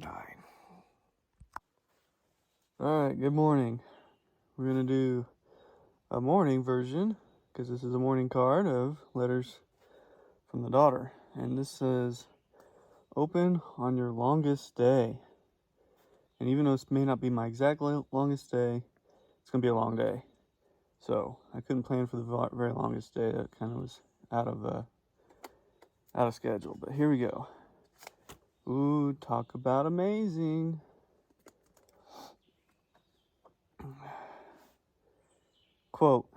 9. Alright, good morning. We're going to do a morning version because this is a morning card of letters from the daughter. And this says, open on your longest day. And even though this may not be my exact longest day, it's going to be a long day. So I couldn't plan for the very longest day. That kind of was out of schedule. But here we go. Ooh, talk about amazing. Quote,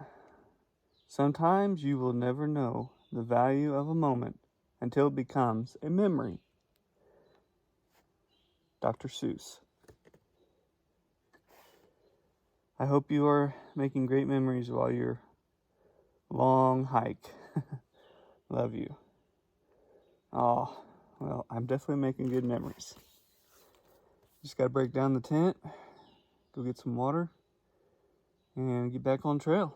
sometimes you will never know the value of a moment until it becomes a memory. Dr. Seuss. I hope you are making great memories while your long hike. Love you. Oh, well, I'm definitely making good memories. Just got to break down the tent, go get some water, and get back on trail.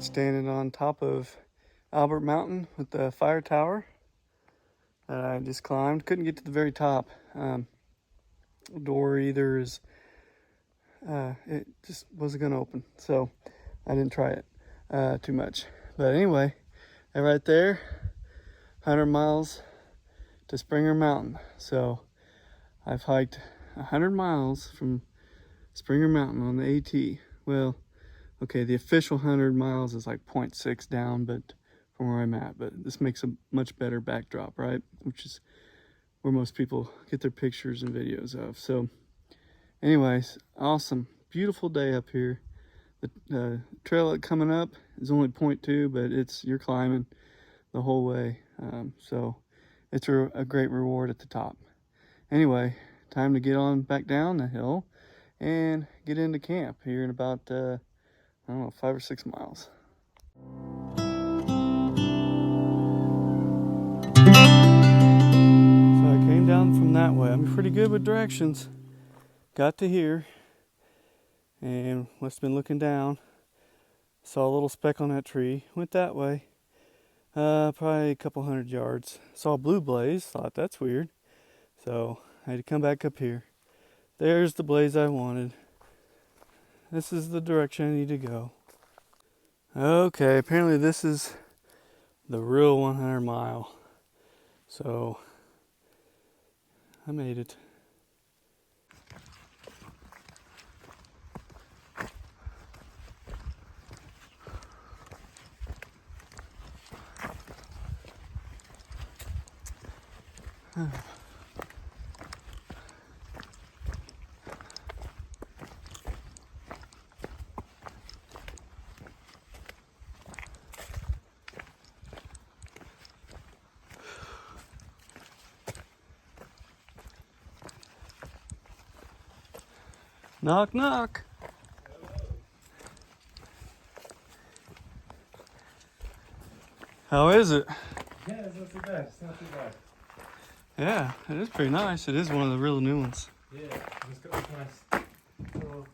night standing on top of Albert Mountain with the fire tower that I just climbed. Couldn't get to the very top. Door either is, it just wasn't gonna open, so I didn't try it too much. But anyway, right there, 100 miles to Springer Mountain. So I've hiked 100 miles from Springer Mountain on the AT. Well, okay, the official 100 miles is like 0.6 down, but from where I'm at, but this makes a much better backdrop, right? Which is where most people get their pictures and videos of. So anyways, awesome, beautiful day up here. The trail coming up is only 0.2, but you're climbing the whole way. So it's a great reward at the top. Anyway, time to get on back down the hill and get into camp here in about, I don't know, 5 or 6 miles. So I came down from that way. I'm pretty good with directions. Got to here and must have been looking down. Saw a little speck on that tree. Went that way. Probably a couple 100 yards. Saw a blue blaze. Thought that's weird. So I had to come back up here. There's the blaze I wanted. This is the direction I need to go. Okay, apparently this is the real 100 mile. So I made it. Knock, knock. How is it? Yeah, it's not too bad. It's not too bad. Yeah, it is pretty nice. It is one of the real new ones. Yeah, it's nice. So,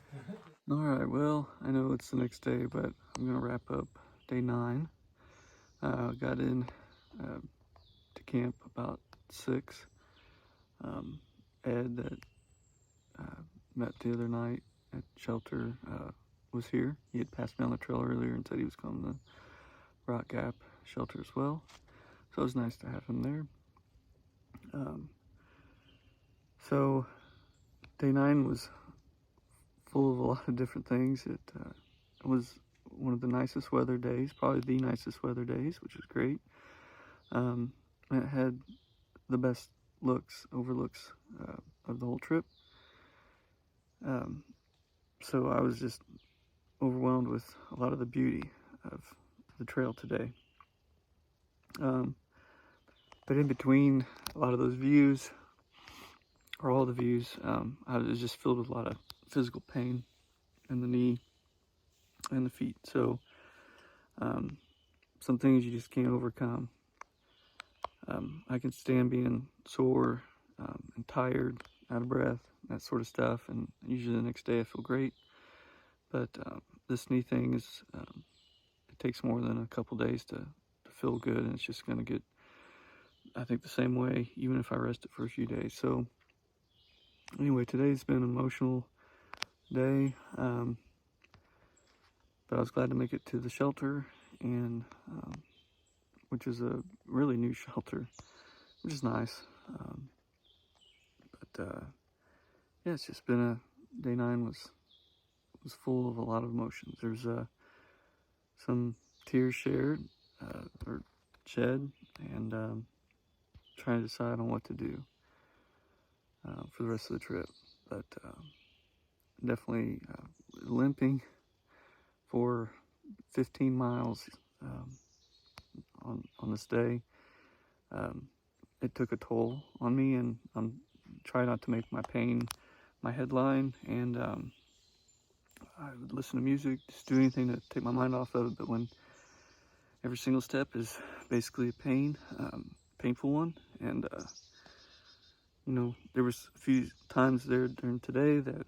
Alright, well, I know it's the next day, but I'm going to wrap up day 9. Got in to camp about 6. Ed that met the other night at shelter was here. He had passed me on the trail earlier and said he was coming to Rock Gap shelter as well. So it was nice to have him there. So day 9 was full of a lot of different things. It was one of the nicest weather days, probably the nicest weather days, which was great. It had the best overlooks of the whole trip. So I was just overwhelmed with a lot of the beauty of the trail today. But in between a lot of those views, or all the views, I was just filled with a lot of physical pain in the knee and the feet. So some things you just can't overcome. I can stand being sore and tired, out of breath, that sort of stuff, and usually the next day I feel great. But this knee thing is, it takes more than a couple days to feel good, and it's just going to get, I think, the same way even if I rest it for a few days. So anyway, today's been an emotional day, but I was glad to make it to the shelter, and which is a really new shelter, which is nice. Yeah, it's just been day 9 was full of a lot of emotions. There's some tears shared or shed, and trying to decide on what to do for the rest of the trip. But definitely limping for 15 miles on this day. It took a toll on me, and I'm trying not to make my pain my headline, and I would listen to music, just do anything to take my mind off of it. But when every single step is basically a painful one, and you know, there was a few times there during today that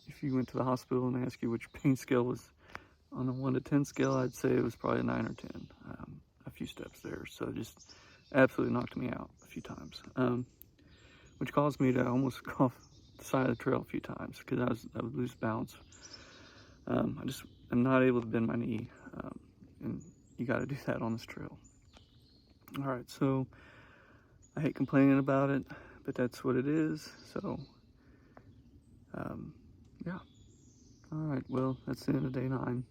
if you went to the hospital and they asked you what your pain scale was on a 1 to 10 scale, I'd say it was probably a 9 or 10. A few steps there, so just absolutely knocked me out a few times, which caused me to almost go off the side of the trail a few times because I would lose balance. I'm not able to bend my knee, and you got to do that on this trail. All right, so I hate complaining about it, but that's what it is. So, yeah. All right, well, that's the end of day 9.